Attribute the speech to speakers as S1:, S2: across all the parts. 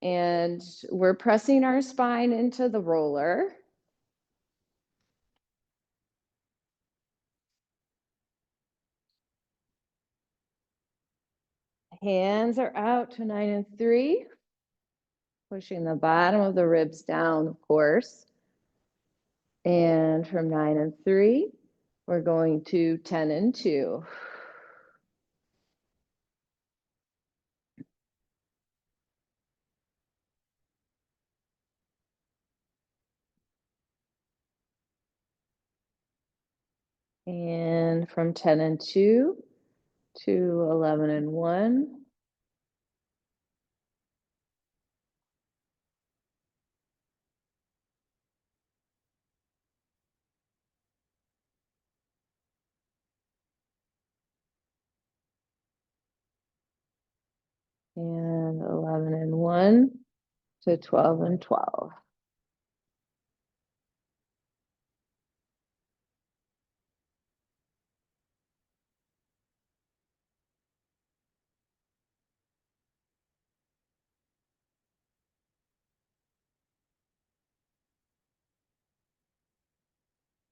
S1: And we're pressing our spine into the roller. Hands are out to 9 and 3. Pushing the bottom of the ribs down, of course. And from 9 and 3, we're going to 10 and 2. And from 10 and 2 to 11 and 1. And 11 and 1 to 12 and 12.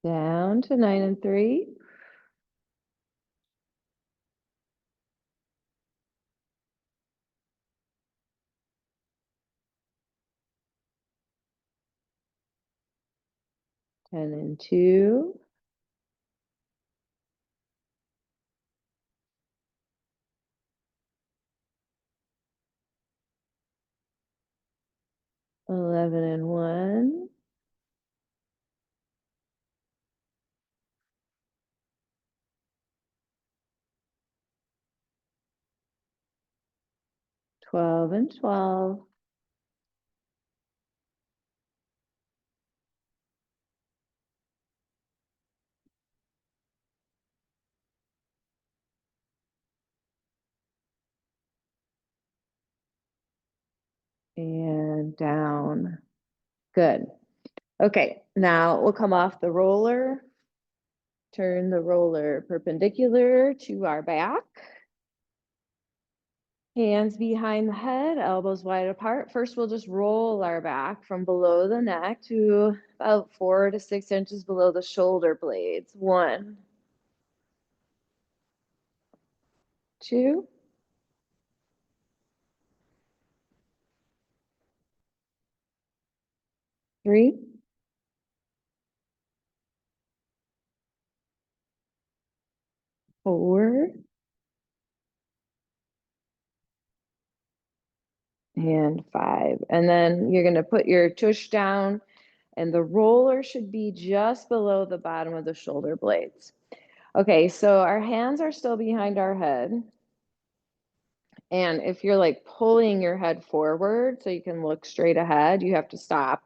S1: Down to 9 and 3. Ten and 2. Eleven and 1. 12 and 12. And down. Good. Okay, now we'll come off the roller. Turn the roller perpendicular to our back. Hands behind the head, elbows wide apart. First, we'll just roll our back from below the neck to about 4 to 6 inches below the shoulder blades. 1, 2, 3, 4, and 5. And then you're going to put your tush down, and the roller should be just below the bottom of the shoulder blades. Okay, so our hands are still behind our head. And if you're like pulling your head forward so you can look straight ahead, you have to stop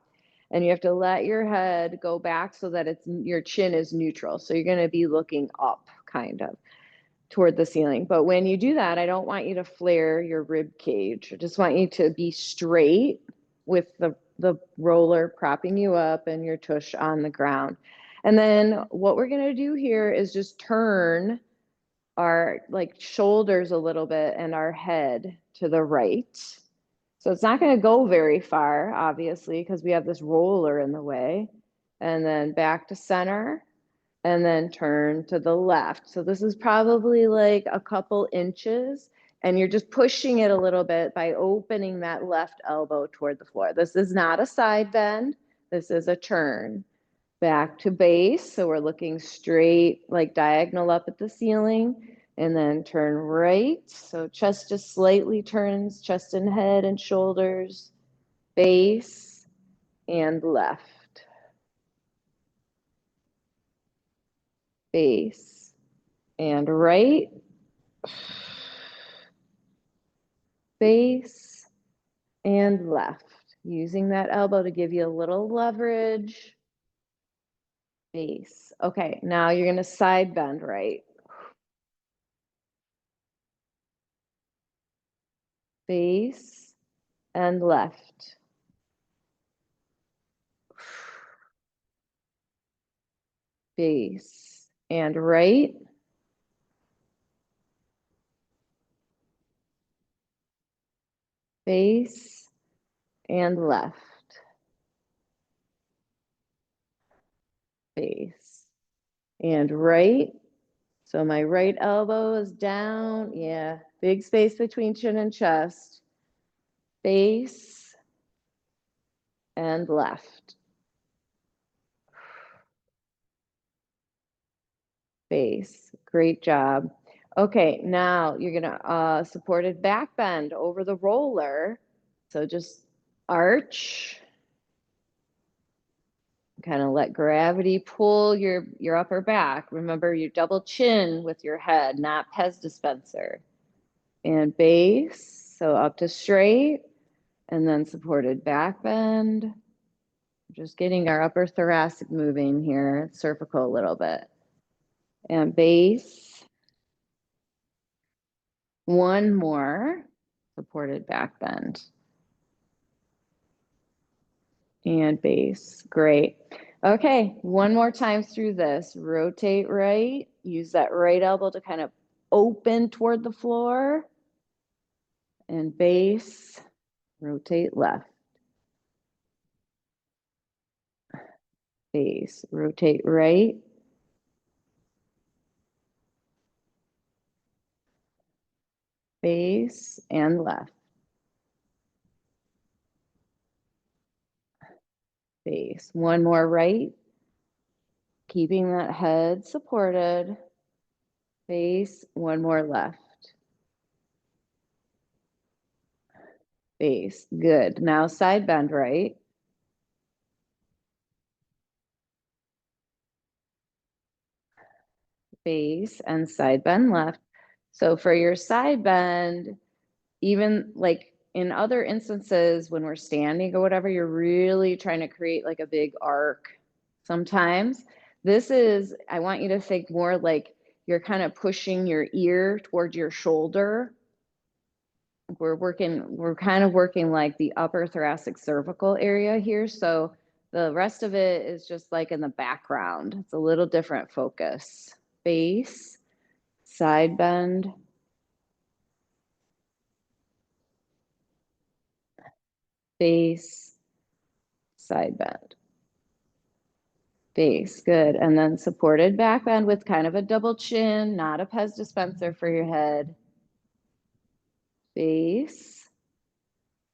S1: and you have to let your head go back so that it's your chin is neutral. So you're going to be looking up kind of toward the ceiling. But when you do that, I don't want you to flare your rib cage. I just want you to be straight with the roller propping you up and your tush on the ground. And then what we're going to do here is just turn our like shoulders a little bit and our head to the right. So it's not going to go very far, obviously, because we have this roller in the way. And then back to center and then turn to the left. So this is probably like a couple inches and you're just pushing it a little bit by opening that left elbow toward the floor. This is not a side bend. This is a turn. Back to base. So we're looking straight, like diagonal up at the ceiling, and then turn right. So chest just slightly turns, chest and head and shoulders, base and left. Base and right. Base and left. Using that elbow to give you a little leverage. Base. Okay, now you're going to side bend right. Base and left. Base and right. Base and left. Face and right. So my right elbow is down. Yeah, big space between chin and chest. Face and left. Face. Great job. Okay, now you're gonna supported back bend over the roller. So just arch, kind of let gravity pull your upper back. Remember, you double chin with your head, not Pez dispenser. And base, so up to straight, and then supported back bend. Just getting our upper thoracic moving here, cervical a little bit. And base. One more, supported back bend. And base, great. Okay, one more time through this. Rotate right, use that right elbow to kind of open toward the floor. And base, rotate left. Base, rotate right. Base and left. Base. One more right. Keeping that head supported. Base. One more left. Base. Good. Now side bend right. Base and side bend left. So for your side bend, even like in other instances when we're standing or whatever, you're really trying to create like a big arc sometimes. This is, I want you to think more like you're kind of pushing your ear towards your shoulder. We're kind of working like the upper thoracic cervical area here. So the rest of it is just like in the background. It's a little different focus. Base, side bend, base, side bend. Base, good. And then supported back bend with kind of a double chin, not a Pez dispenser for your head. Base,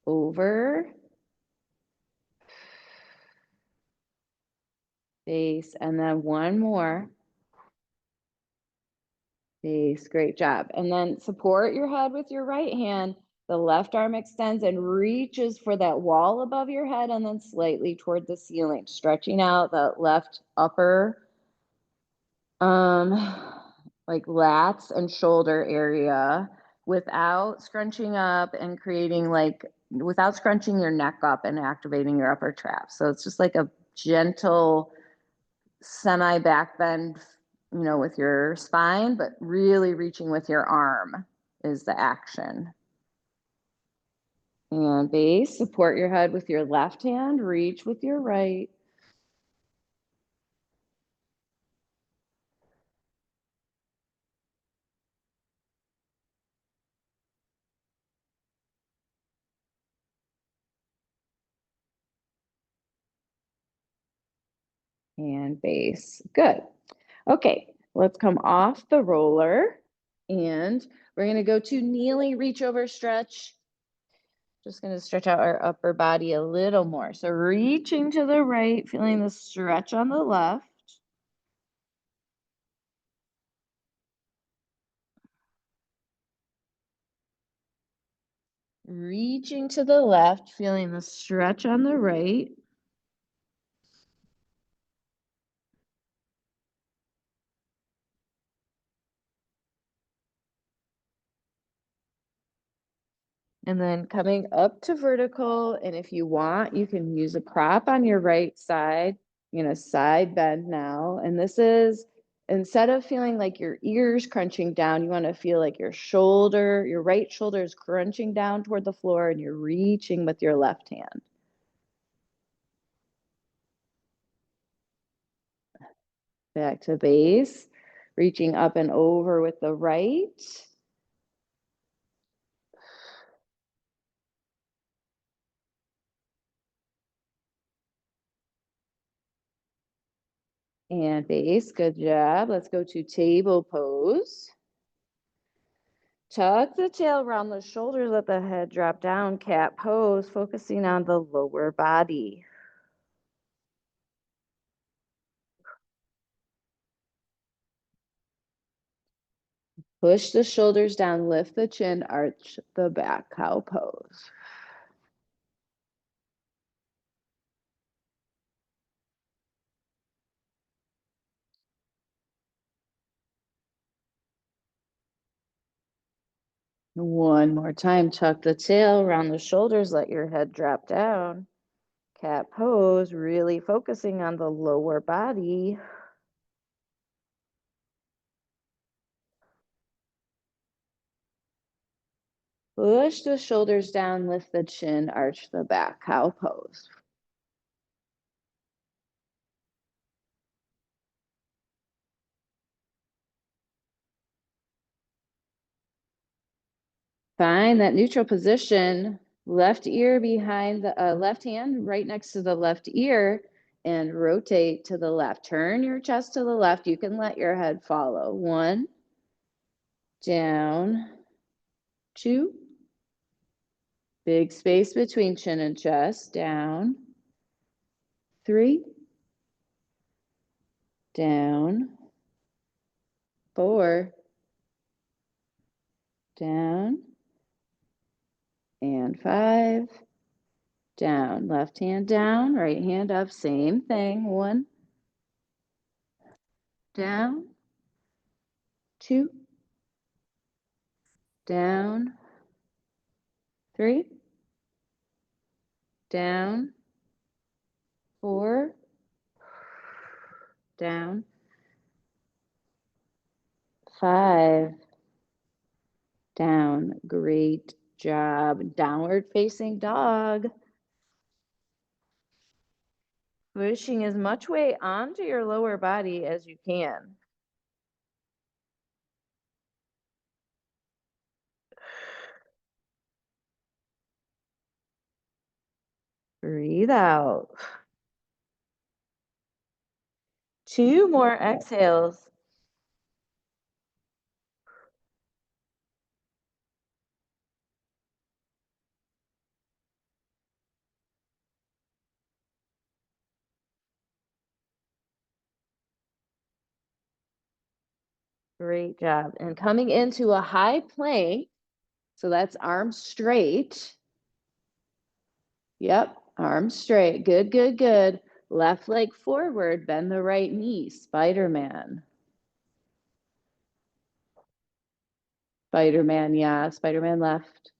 S1: over, base, and then one more. Base, great job. And then support your head with your right hand. The left arm extends and reaches for that wall above your head and then slightly toward the ceiling, stretching out the left upper like lats and shoulder area without scrunching up and creating like without scrunching your neck up and activating your upper trap. So it's just like a gentle semi back bend, with your spine, but really reaching with your arm is the action. And base, support your head with your left hand, reach with your right. And base. Good. Okay, let's come off the roller and we're going to go to kneeling reach over stretch. Just going to stretch out our upper body a little more. So reaching to the right, feeling the stretch on the left. Reaching to the left, feeling the stretch on the right. And then coming up to vertical. And if you want, you can use a prop on your right side. You're going to side bend now. And this is, instead of feeling like your ears crunching down, you want to feel like your right shoulder is crunching down toward the floor and you're reaching with your left hand. Back to base, reaching up and over with the right. And base, good job. Let's go to table pose. Tuck the tail around the shoulders, let the head drop down. Cat pose, focusing on the lower body. Push the shoulders down, lift the chin, arch the back, cow pose. One more time, tuck the tail around the shoulders, let your head drop down. Cat pose, really focusing on the lower body. Push the shoulders down, lift the chin, arch the back, cow pose. Find that neutral position, left ear behind the left hand right next to the left ear, and rotate to the left. Turn your chest to the left. You can let your head follow. 1, down, 2, big space between chin and chest, down, 3, down, 4, down, and 5, down. Left hand down, right hand up, same thing. 1, down, 2, down, 3, down, 4, down, 5, down. Great job. Downward facing dog. Pushing as much weight onto your lower body as you can. Breathe out. 2 more exhales. Great job. And coming into a high plank, so that's arms straight. Yep, arms straight. Good, good, good. Left leg forward, bend the right knee. Spider-Man. Spider-Man, yeah. Spider-Man left.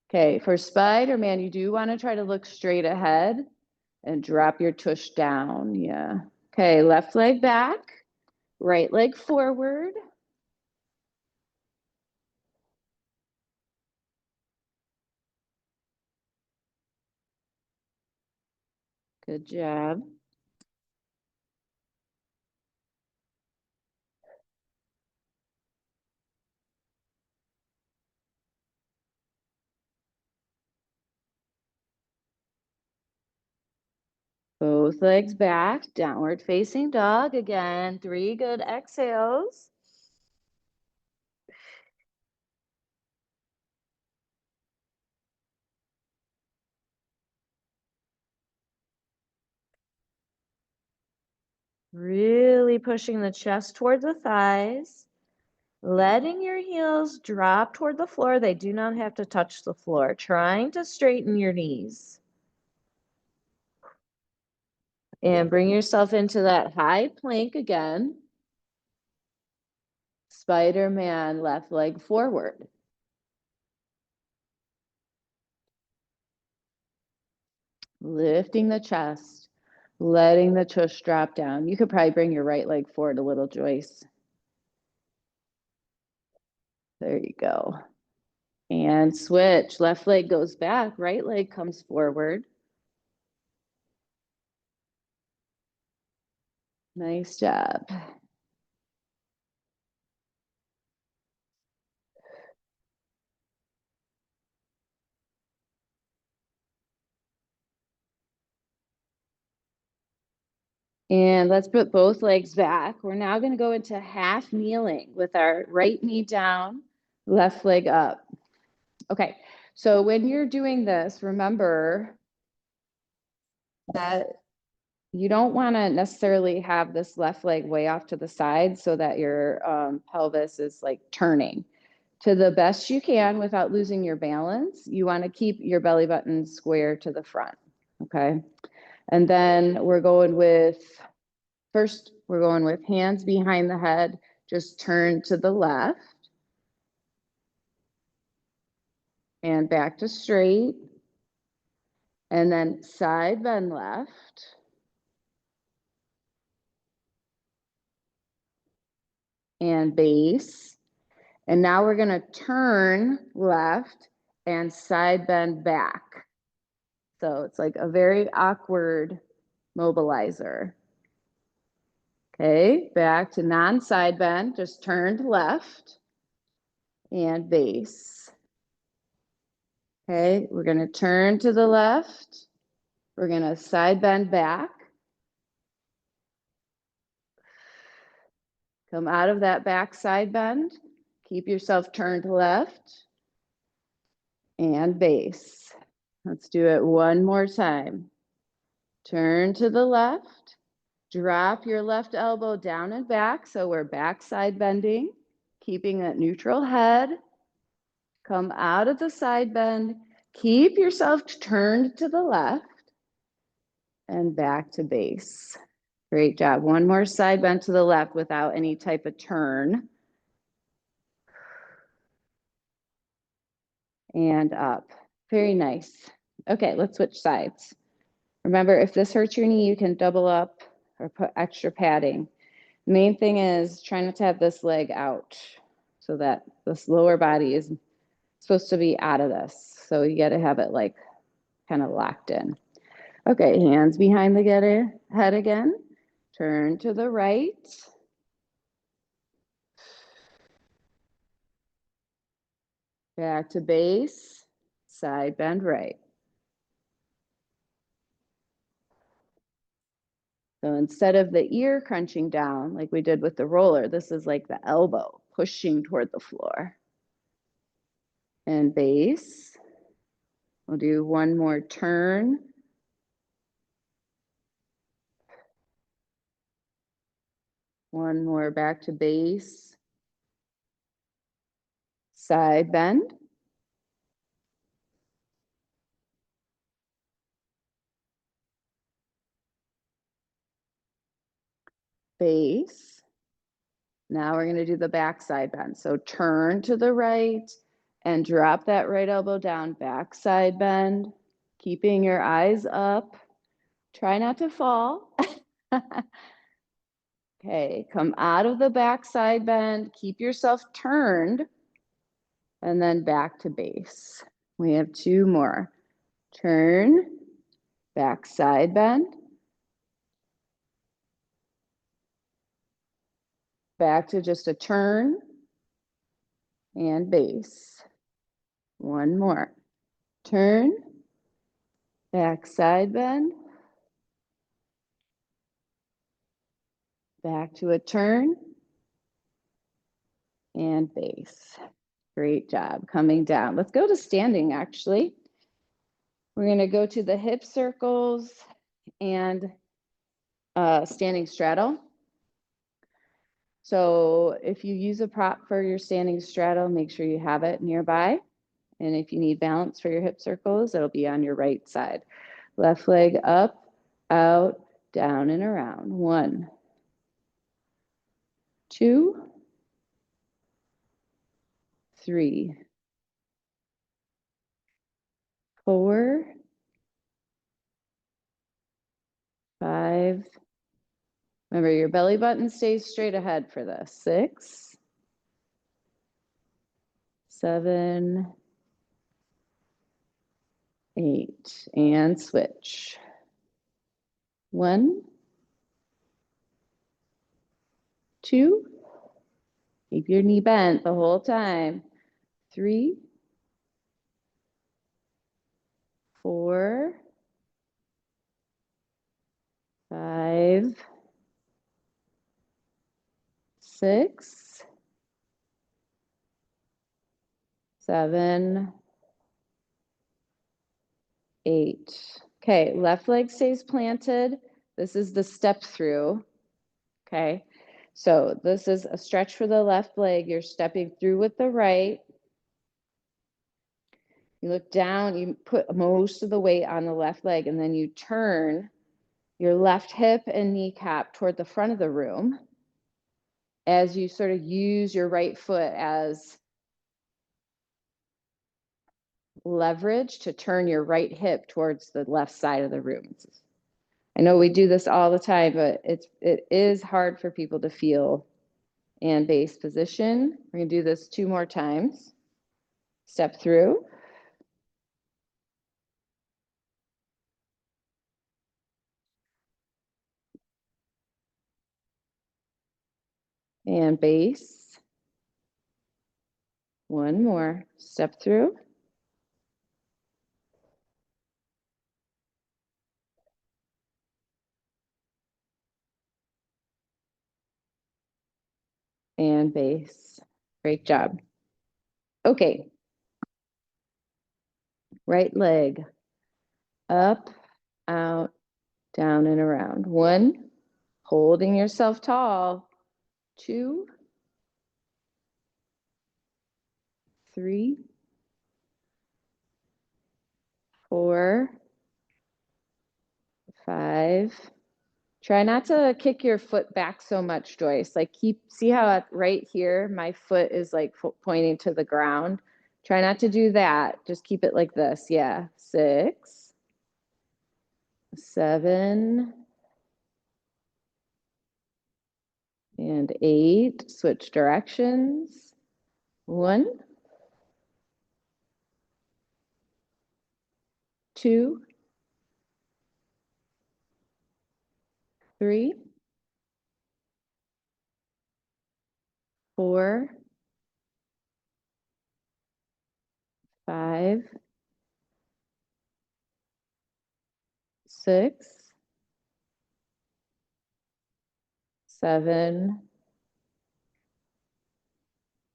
S1: Okay, for Spider-Man, you do want to try to look straight ahead and drop your tush down. Yeah. Okay, left leg back, right leg forward. Good job. Both legs back, downward facing dog again. 3 good exhales. Really pushing the chest toward the thighs. Letting your heels drop toward the floor. They do not have to touch the floor. Trying to straighten your knees. And bring yourself into that high plank again. Spider-Man, left leg forward. Lifting the chest, letting the tush drop down. You could probably bring your right leg forward a little, Joyce. There you go. And switch. Left leg goes back, right leg comes forward. Nice job. And let's put both legs back. We're now going to go into half kneeling with our right knee down, left leg up. Okay, so when you're doing this, remember that you don't want to necessarily have this left leg way off to the side so that your pelvis is like turning. To the best you can without losing your balance, you want to keep your belly button square to the front. Okay. And then we're going with hands behind the head, just turn to the left and back to straight. And then side bend left and base. And now we're going to turn left and side bend back. So it's like a very awkward mobilizer. Okay, back to non-side bend, just turned left and base. Okay, we're going to turn to the left. We're going to side bend back. Come out of that back side bend. Keep yourself turned left and base. Let's do it one more time. Turn to the left. Drop your left elbow down and back. So we're back side bending, keeping that neutral head. Come out of the side bend. Keep yourself turned to the left and back to base. Great job. One more side bend to the left without any type of turn. And up. Very nice. Okay, let's switch sides. Remember, if this hurts your knee, you can double up or put extra padding. The main thing is try not to have this leg out so that this lower body is supposed to be out of this. So you got to have it like kind of locked in. Okay, hands behind the head again. Turn to the right. Back to base. Side bend right. So instead of the ear crunching down like we did with the roller, this is like the elbow pushing toward the floor. And base. We'll do one more turn. One more back to base. Side bend. Base. Now we're going to do the back side bend. So turn to the right and drop that right elbow down, back side bend, keeping your eyes up. Try not to fall. Okay, come out of the back side bend, keep yourself turned, and then back to base. We have two more. Turn, back side bend, back to just a turn, and base. One more. Turn, back side bend, back to a turn, and base. Great job. Coming down. Let's go to standing, actually. We're going to go to the hip circles and standing straddle. So if you use a prop for your standing straddle, make sure you have it nearby. And if you need balance for your hip circles, it'll be on your right side. Left leg up, out, down, and around. 1, 2, 3, 4, 5. Remember, your belly button stays straight ahead for this. 6, 7, 8, and switch. 1, 2, keep your knee bent the whole time. 3, 4, 5, 6, 7, 8. Okay, left leg stays planted. This is the step through. Okay, so this is a stretch for the left leg. You're stepping through with the right. You look down, you put most of the weight on the left leg, and then you turn your left hip and kneecap toward the front of the room as you sort of use your right foot as leverage to turn your right hip towards the left side of the room. I know we do this all the time, but it is hard for people to feel. And base position. We're going to do this 2 more times. Step through. And base. 1 more. Step through. And base. Great job. Okay. Right leg. Up, out, down, and around. 1. Holding yourself tall. 2, 3, 4, 5. Try not to kick your foot back so much, Joyce. Like see how right here, my foot is like pointing to the ground. Try not to do that. Just keep it like this. Yeah. 6, 7, and 8. Switch directions. 1, 2, 3, 4, 5, 6, 7,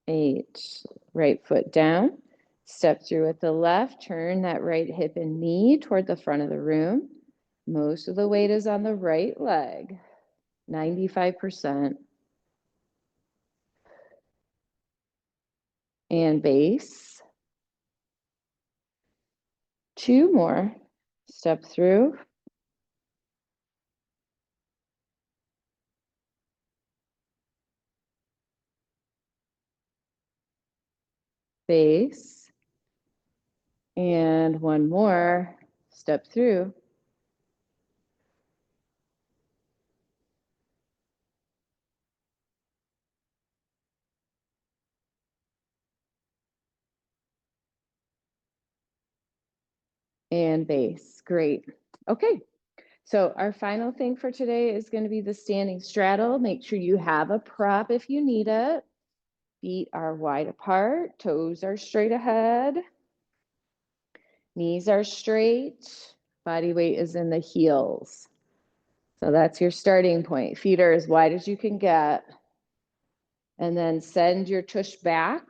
S1: 8. Right foot down. Step through with the left. Turn that right hip and knee toward the front of the room. Most of the weight is on the right leg. 95%. And base. 2 more. Step through. Base. And 1 more. Step through. And base. Great. Okay. So our final thing for today is going to be the standing straddle. Make sure you have a prop if you need it. Feet are wide apart. Toes are straight ahead. Knees are straight. Body weight is in the heels. So that's your starting point. Feet are as wide as you can get. And then send your tush back.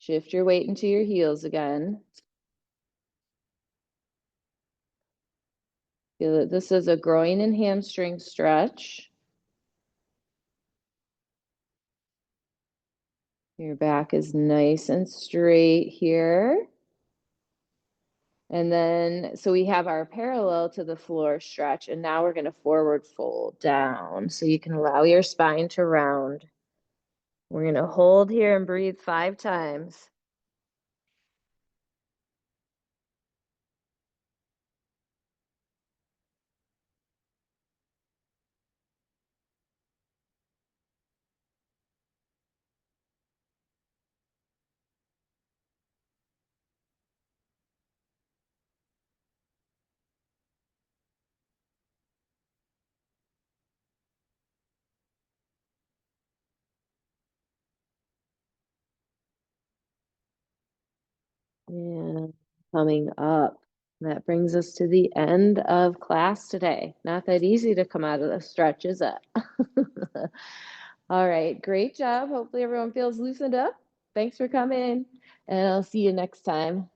S1: Shift your weight into your heels again. Feel that this is a groin and hamstring stretch. Your back is nice and straight here. And then, so we have our parallel to the floor stretch, and now we're going to forward fold down. So you can allow your spine to round. We're going to hold here and breathe 5 times. And coming up. That brings us to the end of class today. Not that easy to come out of the stretch, is it? All right, great job. Hopefully everyone feels loosened up. Thanks for coming, and I'll see you next time.